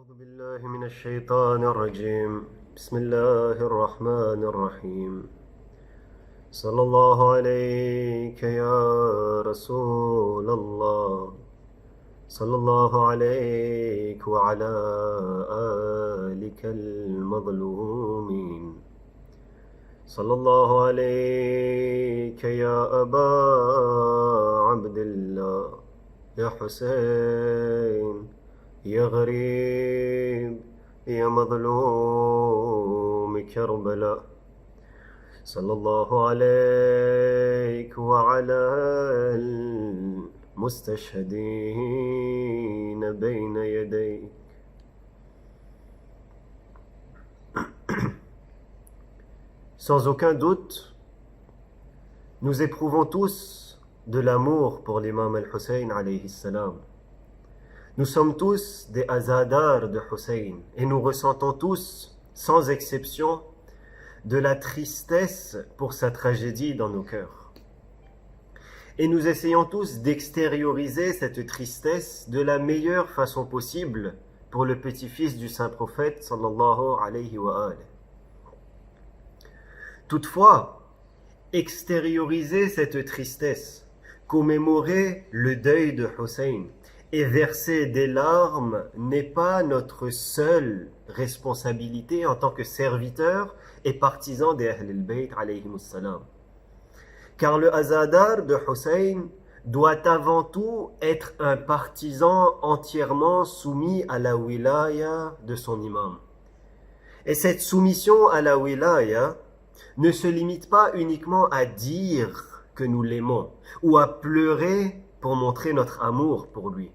أعوذ بالله من الشيطان الرجيم بسم الله الرحمن الرحيم صلى الله عليك يا رسول الله صلى الله عليك وعلى آلك المظلومين صلى الله عليك يا أبا عبد الله يا حسين يا غريب يا مظلوم كربلاء صلى الله عليك وعلى المستشهدين بين يديك. Sans aucun doute, nous éprouvons tous de l'amour pour l'imam al-Hussein alayhi salam. Nous sommes tous des azadars de Hussein et nous ressentons tous, sans exception, de la tristesse pour sa tragédie dans nos cœurs. Et nous essayons tous d'extérioriser cette tristesse de la meilleure façon possible pour le petit-fils du saint prophète sallallahu alayhi wa alayhi. Toutefois, extérioriser cette tristesse, commémorer le deuil de Hussein et verser des larmes n'est pas notre seule responsabilité en tant que serviteur et partisan des Ahl al-Bayt alayhimus salam. Car le azadar de Hussein doit avant tout être un partisan entièrement soumis à la wilaya de son imam. Et cette soumission à la wilaya ne se limite pas uniquement à dire que nous l'aimons ou à pleurer pour montrer notre amour pour lui.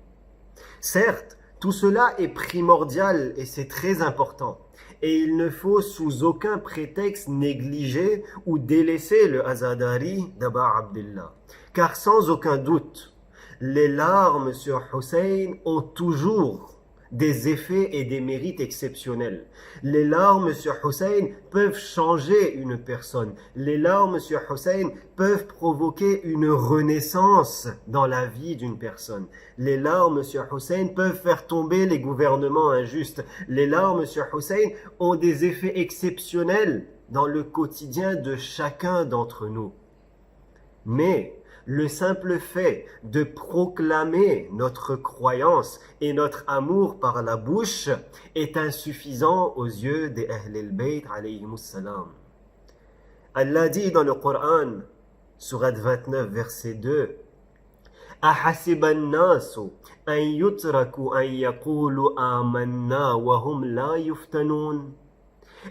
Certes, tout cela est primordial et c'est très important. Et il ne faut sous aucun prétexte négliger ou délaisser le azadari d'Aba Abdillah. Car sans aucun doute, les larmes sur Hussein ont toujours des effets et des mérites exceptionnels. Les larmes sur Hussein peuvent changer une personne. Les larmes sur Hussein peuvent provoquer une renaissance dans la vie d'une personne. Les larmes sur Hussein peuvent faire tomber les gouvernements injustes. Les larmes sur Hussein ont des effets exceptionnels dans le quotidien de chacun d'entre nous. Mais le simple fait de proclamer notre croyance et notre amour par la bouche est insuffisant aux yeux des Ahl al-Bayt alayhimus salam. Allah dit dans le Coran, sourate 29, verset 2, أَحَسِبَ النَّاسُ أَن يُتْرَكُوا أَن يَقُولُوا آمَنَّا وَهُمْ لَا يُفْتَنُونَ.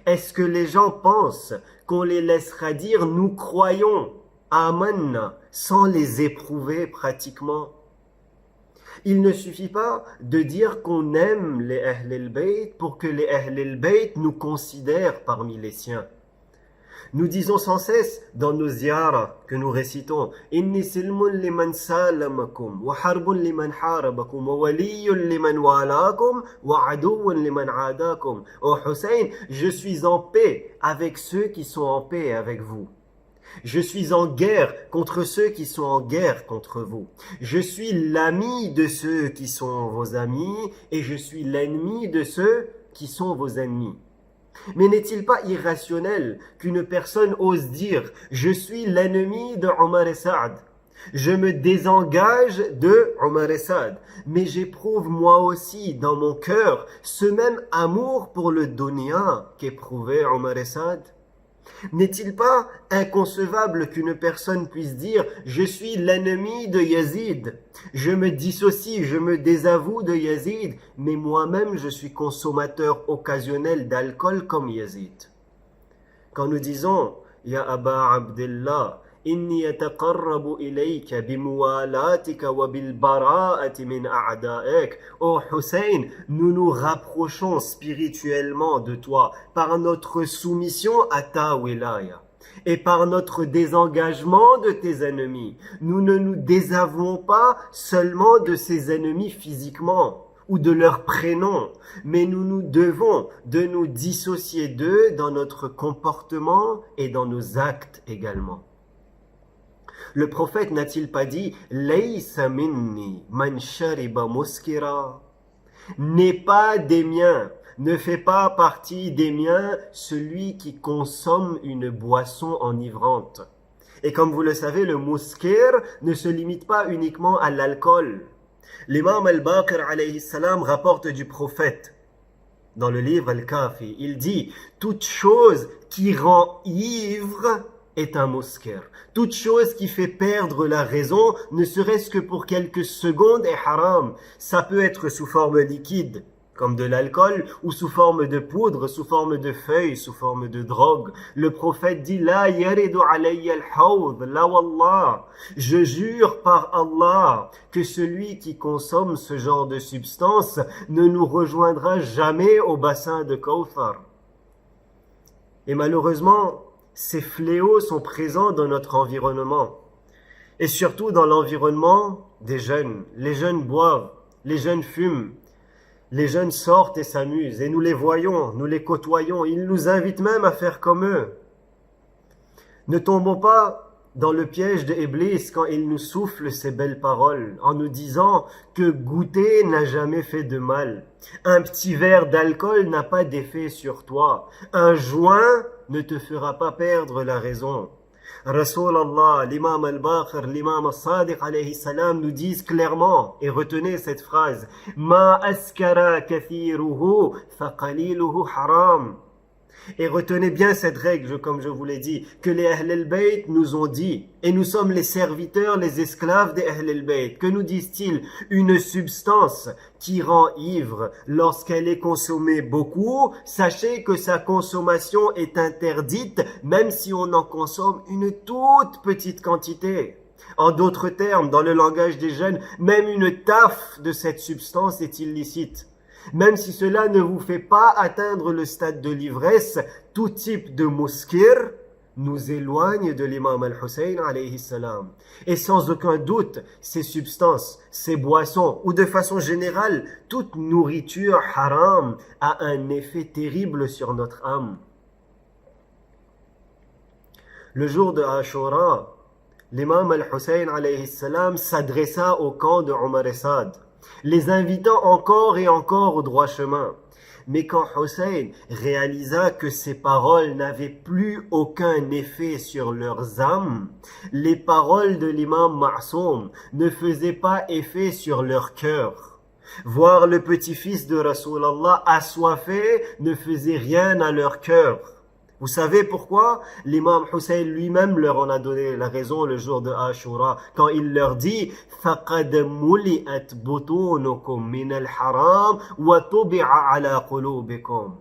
Est-ce que les gens pensent qu'on les laissera dire nous croyons Amanna, sans les éprouver pratiquement? Il ne suffit pas de dire qu'on aime les Ahl al-Bayt pour que les Ahl al-Bayt nous considèrent parmi les siens. Nous disons sans cesse dans nos ziyaras que nous récitons Inni silmun liman salamakum wa harbun liman harabakum wa waliyyun liman walakum wa aduwwun liman adakum. Oh Hussein, je suis en paix avec ceux qui sont en paix avec vous. Je suis en guerre contre ceux qui sont en guerre contre vous. Je suis l'ami de ceux qui sont vos amis et je suis l'ennemi de ceux qui sont vos ennemis. Mais n'est-il pas irrationnel qu'une personne ose dire « Je suis l'ennemi de Omar et Saad ». Je me désengage de Omar et Saad, mais j'éprouve moi aussi dans mon cœur ce même amour pour le dunya qu'éprouvait Omar et Saad. N'est-il pas inconcevable qu'une personne puisse dire « Je suis l'ennemi de Yazid, je me dissocie, je me désavoue de Yazid, mais moi-même je suis consommateur occasionnel d'alcool comme Yazid ». Quand nous disons « Ya Aba Abdillah, inni yataqarrabu ilayka bimuwalatika wa bilbara'ati min a'da'ik » Oh Hussein, nous nous rapprochons spirituellement de toi par notre soumission à ta wilaya et par notre désengagement de tes ennemis. Nous ne nous désavouons pas seulement de ces ennemis physiquement ou de leur prénom, mais nous nous devons de nous dissocier d'eux dans notre comportement et dans nos actes également. Le prophète n'a-t-il pas dit « Laysa minni man shariba muskira » n'est pas des miens, ne fait pas partie des miens celui qui consomme une boisson enivrante. Et comme vous le savez, le muskir ne se limite pas uniquement à l'alcool. L'imam al-Baqir alayhi salam rapporte du prophète dans le livre Al-Kafi. Il dit « Toute chose qui rend ivre est un muskir. Toute chose qui fait perdre la raison, ne serait-ce que pour quelques secondes, est haram. Ça peut être sous forme liquide, comme de l'alcool, ou sous forme de poudre, sous forme de feuilles, sous forme de drogue. Le prophète dit « La yaridu alayya al-hawd, la wallah. Je jure par Allah que celui qui consomme ce genre de substance ne nous rejoindra jamais au bassin de Kawthar. » Et malheureusement, ces fléaux sont présents dans notre environnement. Et surtout dans l'environnement des jeunes. Les jeunes boivent, les jeunes fument, les jeunes sortent et s'amusent. Et nous les voyons, nous les côtoyons. Ils nous invitent même à faire comme eux. Ne tombons pas dans le piège de Iblis quand il nous souffle ces belles paroles en nous disant que goûter n'a jamais fait de mal. Un petit verre d'alcool n'a pas d'effet sur toi. Un joint ne te fera pas perdre la raison. Rasulallah, l'imam al-Baqir, l'imam al-Sadiq alayhi salam nous disent clairement, et retenez cette phrase, Ma askara kathiruhu faqaliluhu haram. Et retenez bien cette règle, comme je vous l'ai dit, que les Ahl al-Bayt nous ont dit, et nous sommes les serviteurs, les esclaves des Ahl al-Bayt. Que nous disent-ils? Une substance qui rend ivre lorsqu'elle est consommée beaucoup, sachez que sa consommation est interdite, même si on en consomme une toute petite quantité. En d'autres termes, dans le langage des jeunes, même une taffe de cette substance est illicite. Même si cela ne vous fait pas atteindre le stade de l'ivresse, tout type de muskir nous éloigne de l'imam al-Hussein alayhi salam. Et sans aucun doute, ces substances, ces boissons, ou de façon générale, toute nourriture haram a un effet terrible sur notre âme. Le jour de Ashura, l'imam al-Hussein alayhi salam s'adressa au camp de Omar et Saad, les invitant encore et encore au droit chemin. Mais quand Hussein réalisa que ces paroles n'avaient plus aucun effet sur leurs âmes, les paroles de l'imam Ma'soum ne faisaient pas effet sur leur cœur. Voir le petit-fils de Rasulallah assoiffé ne faisait rien à leur cœur. Vous savez pourquoi? L'imam Hussein lui-même leur en a donné la raison le jour de Ashura, quand il leur dit فَقَدْ مُلِئَتْ بُطُونُكُمْ مِنَ الْحَرَامِ وَطُبِعَ عَلَى قُلُوبِكُمْ.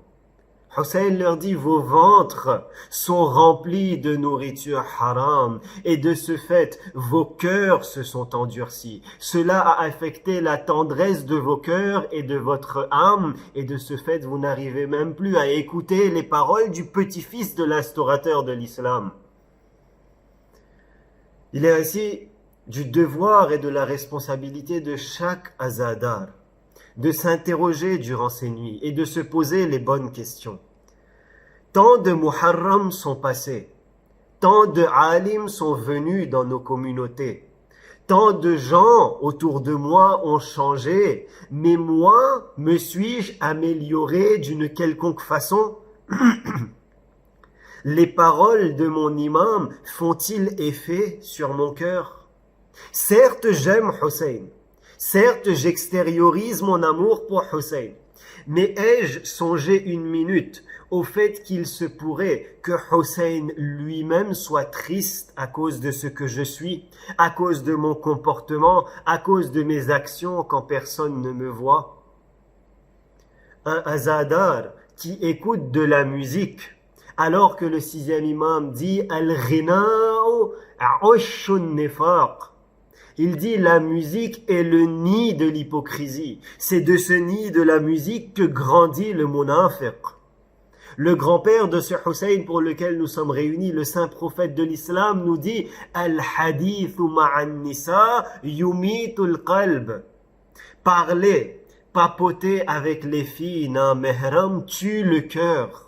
Hussein leur dit, vos ventres sont remplis de nourriture haram et de ce fait, vos cœurs se sont endurcis. Cela a affecté la tendresse de vos cœurs et de votre âme et de ce fait, vous n'arrivez même plus à écouter les paroles du petit-fils de l'instaurateur de l'islam. Il est ainsi du devoir et de la responsabilité de chaque azadar de s'interroger durant ces nuits et de se poser les bonnes questions. Tant de muharram sont passés, tant de alims sont venus dans nos communautés, tant de gens autour de moi ont changé, mais moi, me suis-je amélioré d'une quelconque façon? Les paroles de mon imam font-ils effet sur mon cœur? Certes, j'aime Hussein. Certes, j'extériorise mon amour pour Hussein. Mais ai-je songé une minute au fait qu'il se pourrait que Hussein lui-même soit triste à cause de ce que je suis, à cause de mon comportement, à cause de mes actions quand personne ne me voit? Un azadar qui écoute de la musique, alors que le sixième imam dit « Al-ghina'u a'ushun nifaq » il dit la musique est le nid de l'hypocrisie. C'est de ce nid de la musique que grandit le munafiq. Le grand-père de ce Hussein pour lequel nous sommes réunis, le saint prophète de l'islam, nous dit Al-hadithu ma'an nisa yumitul qalb. Parler, papoter avec les filles non mehram tue le cœur.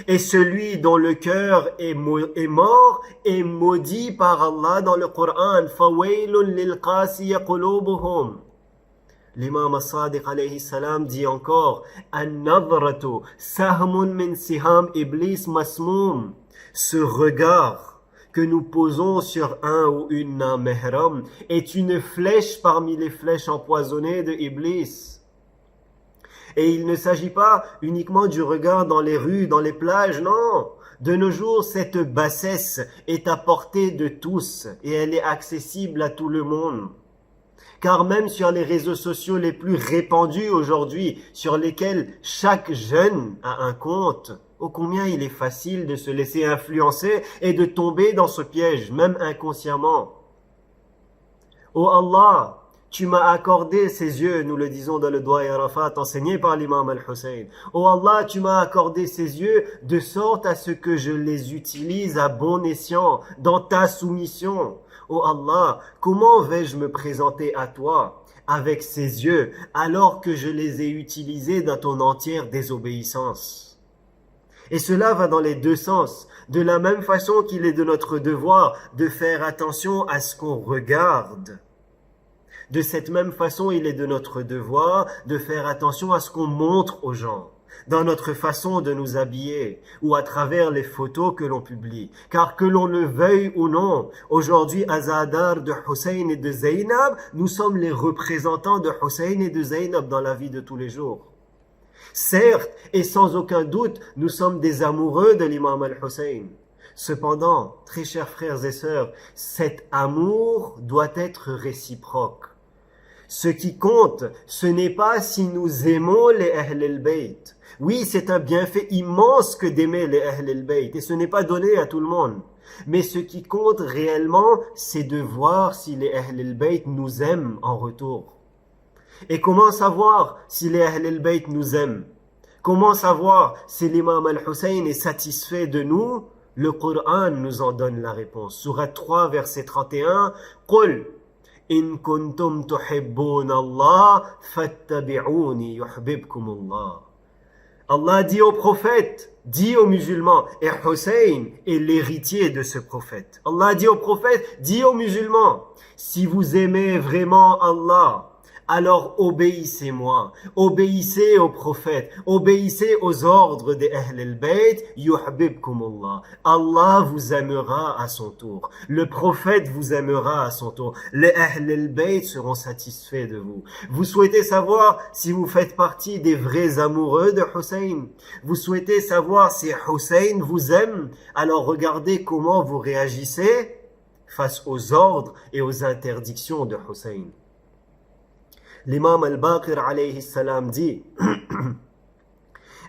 Et celui dont le cœur est mort est maudit par Allah dans le Coran. فَوَيْلٌ لِلْقَاسِيَ قُلُوبُهُمْ. L'imam as-Sadiq alayhi salam dit encore An-nadratu sahmun min siham iblis masmoum. Ce regard que nous posons sur un ou une non-mahram est une flèche parmi les flèches empoisonnées de Iblis. Et il ne s'agit pas uniquement du regard dans les rues, dans les plages, non. De nos jours, cette bassesse est à portée de tous et elle est accessible à tout le monde. Car même sur les réseaux sociaux les plus répandus aujourd'hui, sur lesquels chaque jeune a un compte, ô combien il est facile de se laisser influencer et de tomber dans ce piège, même inconsciemment. Ô Allah, tu m'as accordé ces yeux, nous le disons dans le Doua Arafat, enseigné par l'imam Al-Hussein. Ô Allah, tu m'as accordé ces yeux de sorte à ce que je les utilise à bon escient, dans ta soumission. Ô Allah, comment vais-je me présenter à toi avec ces yeux alors que je les ai utilisés dans ton entière désobéissance? Et cela va dans les deux sens. De la même façon qu'il est de notre devoir de faire attention à ce qu'on regarde. De cette même façon, il est de notre devoir de faire attention à ce qu'on montre aux gens, dans notre façon de nous habiller ou à travers les photos que l'on publie. Car que l'on le veuille ou non, aujourd'hui, Azadar de Hussein et de Zainab, nous sommes les représentants de Hussein et de Zainab dans la vie de tous les jours. Certes, et sans aucun doute, nous sommes des amoureux de l'imam Al-Hussein. Cependant, très chers frères et sœurs, cet amour doit être réciproque. Ce qui compte, ce n'est pas si nous aimons les Ahl al-Bayt. Oui, c'est un bienfait immense que d'aimer les Ahl al-Bayt, et ce n'est pas donné à tout le monde. Mais ce qui compte réellement, c'est de voir si les Ahl al-Bayt nous aiment en retour. Et comment savoir si les Ahl al-Bayt nous aiment? Comment savoir si l'imam Al-Hussein est satisfait de nous? Le Coran nous en donne la réponse. Sourate 3, verset 31. Qul in kuntum tuhibbuna Allah fattabi'uni yuhibbukum Allah. Allah dit au prophète, dit aux musulmans, et Hussein est l'héritier de ce prophète. Allah dit au prophète, dit aux musulmans, si vous aimez vraiment Allah, alors obéissez-moi, obéissez au prophète, obéissez aux ordres des Ahl al-Bayt, yuhbibkumullah. Allah vous aimera à son tour. Le prophète vous aimera à son tour. Les Ahl al-Bayt seront satisfaits de vous. Vous souhaitez savoir si vous faites partie des vrais amoureux de Hussein? Vous souhaitez savoir si Hussein vous aime? Alors regardez comment vous réagissez face aux ordres et aux interdictions de Hussein. L'imam al-Baqir alayhi salam dit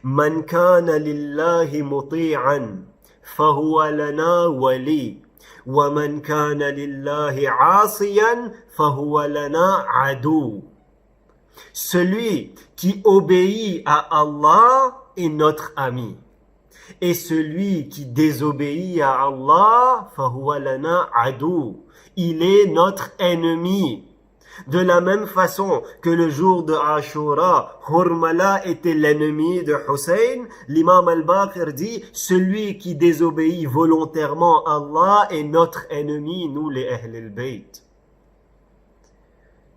Man kana lillahi muti'an fahuwa lana wali wa man kana lillahi 'asiyan fahuwa lana adu. Celui qui obéit à Allah est notre ami, et celui qui désobéit à Allah fahuwa lana adu. Il est notre ennemi. De la même façon que le jour de Ashura, Hurmala était l'ennemi de Hussein, l'imam al-Baqir dit, celui qui désobéit volontairement à Allah est notre ennemi, nous les Ahl al-Bayt.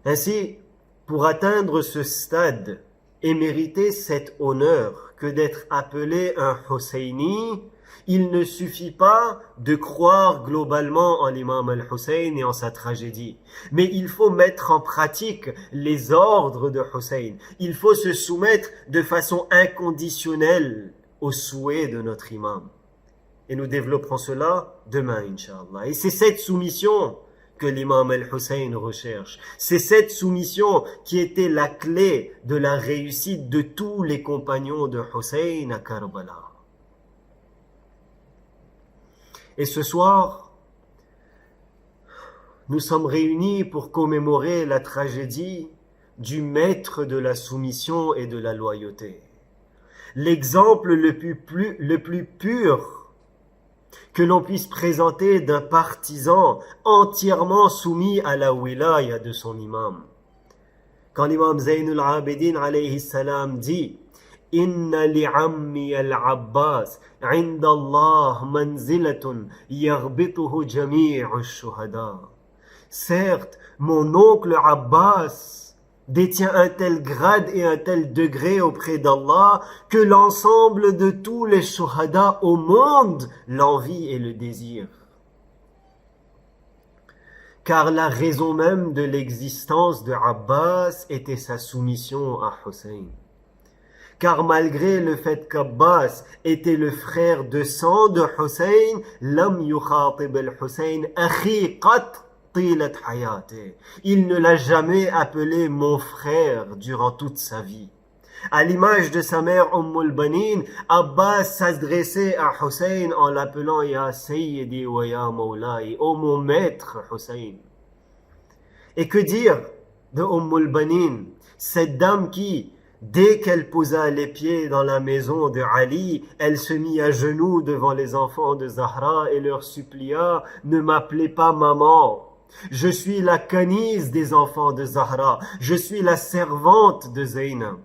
Ainsi, pour atteindre ce stade et mériter cet honneur que d'être appelé un Husseini, il ne suffit pas de croire globalement en l'imam al-Hussein et en sa tragédie. Mais il faut mettre en pratique les ordres de Hussein. Il faut se soumettre de façon inconditionnelle aux souhaits de notre imam. Et nous développerons cela demain, Inch'Allah. Et c'est cette soumission que l'imam al-Hussein recherche. C'est cette soumission qui était la clé de la réussite de tous les compagnons de Hussein à Karbala. Et ce soir, nous sommes réunis pour commémorer la tragédie du maître de la soumission et de la loyauté. L'exemple le plus pur que l'on puisse présenter d'un partisan entièrement soumis à la wilaya de son imam. Quand l'imam Zaynul Abidin alayhi salam dit Inna li'ammi al-Abbas 'inda Allah manzilatun yaghbituhu jami'u ash-shuhada. Certes, mon oncle Abbas détient un tel grade et un tel degré auprès d'Allah que l'ensemble de tous les shuhada au monde l'envie et le désir. Car la raison même de l'existence de Abbas était sa soumission à Hussein. Car malgré le fait qu'Abbas était le frère de sang de Hussein, lam yukhatib al-Hussein akhi qat tilat hayate. Il ne l'a jamais appelé mon frère durant toute sa vie. À l'image de sa mère al-Banin, Abbas s'adressait à Hussein en l'appelant Ya Sayyidi wa Ya Mawlai, ô mon maître Hussein. Et que dire de al-Banin, cette dame qui, dès qu'elle posa les pieds dans la maison de Ali, elle se mit à genoux devant les enfants de Zahra et leur supplia « Ne m'appelez pas maman, je suis la canise des enfants de Zahra, je suis la servante de Zaynab. »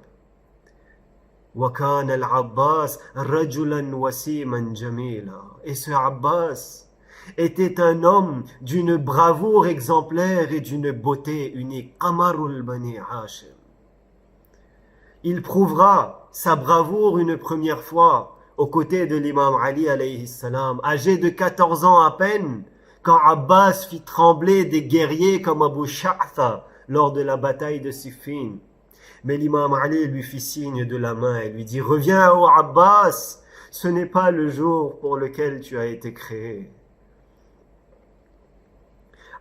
وَكَانَ الْعَبَّاسِ رَجُلًا وَسِيمًا جَمِيلًا. Et ce Abbas était un homme d'une bravoure exemplaire et d'une beauté unique. Qamarul Bani Hashim. Il prouvera sa bravoure une première fois aux côtés de l'imam Ali alayhi salam, âgé de 14 ans à peine, quand Abbas fit trembler des guerriers comme Abu Sha'tha lors de la bataille de Siffin. Mais l'imam Ali lui fit signe de la main et lui dit « Reviens, ô Abbas, ce n'est pas le jour pour lequel tu as été créé. »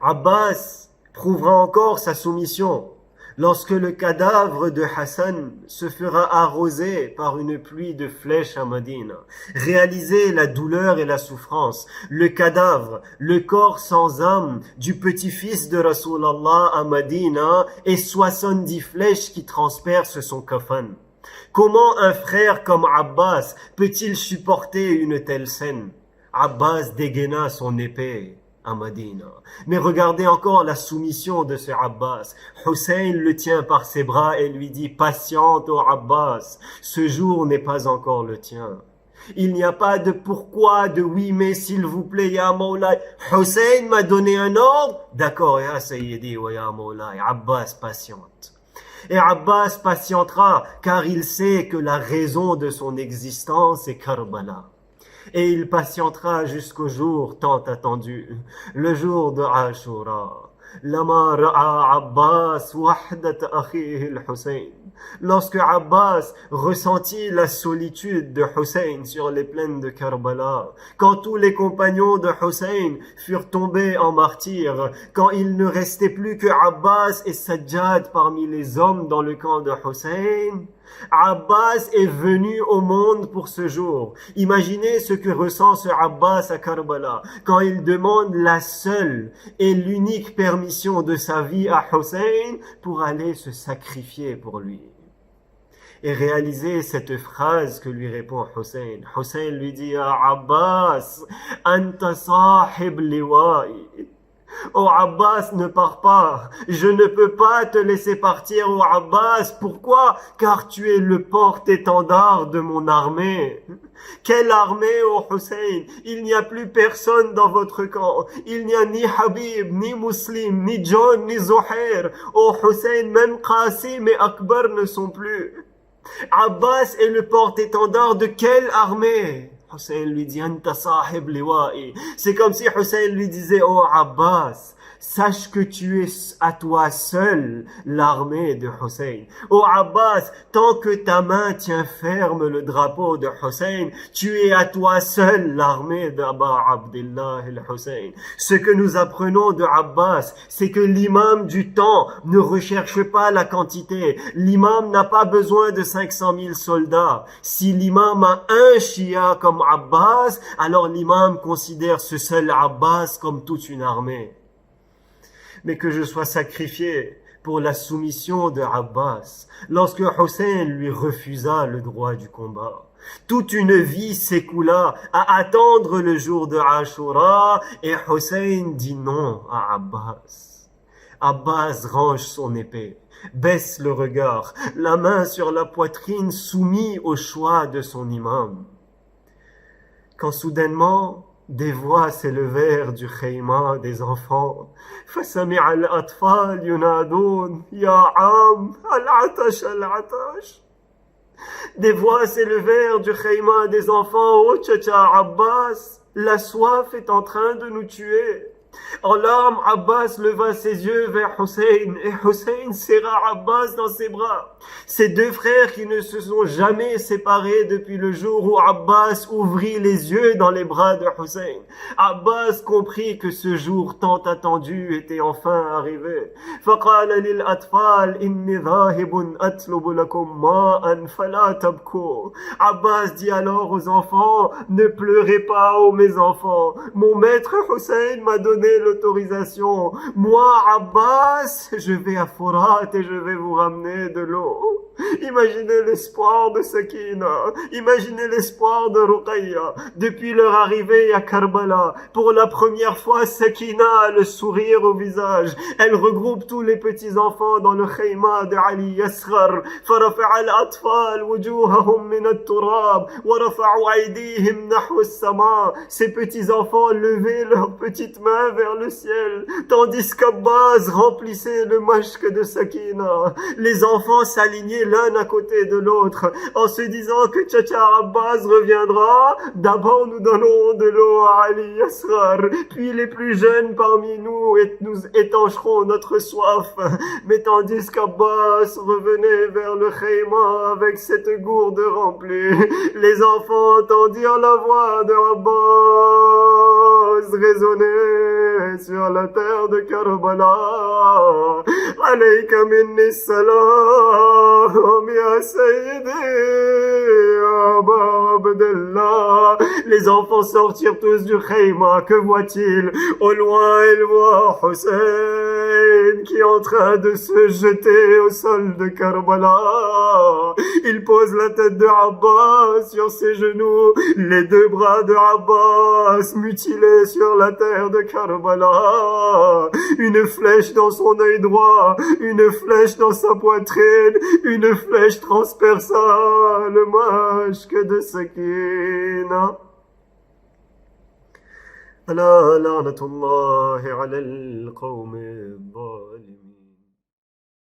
Abbas prouvera encore sa soumission lorsque le cadavre de Hassan se fera arroser par une pluie de flèches à Madina. Réalisez la douleur et la souffrance. Le cadavre, le corps sans âme du petit-fils de Rasulallah à Madina et 70 flèches qui transpercent son kafan. Comment un frère comme Abbas peut-il supporter une telle scène? Abbas dégaina son épée à Madina. Mais regardez encore la soumission de ce Abbas. Hussein le tient par ses bras et lui dit « Patiente, ô Abbas, ce jour n'est pas encore le tien. » Il n'y a pas de pourquoi, de oui, mais s'il vous plaît, ya Mawlai. Hussein m'a donné un ordre. D'accord, ya Sayyidi wa ya Mawlai. Abbas patiente. Et Abbas patientera car il sait que la raison de son existence est Karbala. Et il patientera jusqu'au jour tant attendu, le jour de Ashura. Lama ra'a Abbas wahdat akhihi al-Hussein. Lorsque Abbas ressentit la solitude de Hussein sur les plaines de Karbala, quand tous les compagnons de Hussein furent tombés en martyrs, quand il ne restait plus que Abbas et Sajjad parmi les hommes dans le camp de Hussein, Abbas est venu au monde pour ce jour. Imaginez ce que ressent ce Abbas à Karbala quand il demande la seule et l'unique permission de sa vie à Hussein pour aller se sacrifier pour lui. Et réalisez cette phrase que lui répond Hussein. Hussein lui dit à Abbas, Anta sahib liwa'i. Oh Abbas, ne pars pas. Je ne peux pas te laisser partir, oh Abbas. Pourquoi? Car tu es le porte-étendard de mon armée. Quelle armée, oh Hussein? Il n'y a plus personne dans votre camp. Il n'y a ni Habib, ni Muslim, ni John, ni Zuhair. Oh Hussein, même Qasim et Akbar ne sont plus. Abbas est le porte-étendard de quelle armée? Hussein lui dit, Anta sahib liwa'i. C'est comme si Hussein lui disait, oh Abbas, sache que tu es à toi seul l'armée de Hussein. Oh Abbas, tant que ta main tient ferme le drapeau de Hussein, tu es à toi seul l'armée d'Aba Abdullah al-Hussein. Ce que nous apprenons de Abbas, c'est que l'imam du temps ne recherche pas la quantité. L'imam n'a pas besoin de 500 000 soldats. Si l'imam a un shia comme Abbas, alors l'imam considère ce seul Abbas comme toute une armée. Mais que je sois sacrifié pour la soumission de Abbas, lorsque Hussein lui refusa le droit du combat. Toute une vie s'écoula à attendre le jour de Ashura et Hussein dit non à Abbas. Abbas range son épée, baisse le regard, la main sur la poitrine soumis au choix de son imam. Quand soudainement, Des voix s'élevèrent du khayma des enfants. فسمع الأطفال ينادون يا عم العطش العطش. Des voix s'élevèrent du khayma des enfants. Oh Tchacha Abbas, la soif est en train de nous tuer. En larmes, Abbas leva ses yeux vers Hussein et Hussein serra Abbas dans ses bras. Ces deux frères qui ne se sont jamais séparés depuis le jour où Abbas ouvrit les yeux dans les bras de Hussein. Abbas comprit que ce jour tant attendu était enfin arrivé. فقال للأطفال إني ذاهب أطلب لكم ماء فلا تبكوا. Abbas dit alors aux enfants, ne pleurez pas, ô mes enfants. Mon maître Hussein m'a donné l'autorisation. Moi, Abbas, je vais à Furat et je vais vous ramener de l'eau. Imaginez l'espoir de Sakina, imaginez l'espoir de Ruqayya. Depuis leur arrivée à Karbala, pour la première fois, Sakina a le sourire au visage. Elle regroupe tous les petits-enfants dans le khayma de Ali Yasghar. فرفع الأطفال وجوههم من التراب ورفعوا أيديهم نحو السماء. Ces petits-enfants levaient leurs petites mains vers le ciel, tandis qu'Abbas remplissait le mashk de Sakina. Les enfants s'alignaient l'un à côté de l'autre, en se disant que Tchacha Abbas reviendra. D'abord nous donnerons de l'eau à Ali Yasghar, puis les plus jeunes parmi nous étancheront notre soif. Mais tandis qu'Abbas revenait vers le khayma avec cette gourde remplie, les enfants entendirent la voix de Abbas résonner sur la terre de Karbala. Alayka minni salam ya sayyidi Aba Abdallah. Les enfants sortirent tous du khayma. Que voit-il? Au loin, ils voient Hussein qui est en train de se jeter au sol de Karbala. Il pose la tête de Abbas sur ses genoux, les deux bras de Abbas mutilés sur la terre de Karbala. Une flèche dans son œil droit, une flèche dans sa poitrine, une flèche transperça le mashk de Sakina. ألا لعنة الله على القوم الظالمين.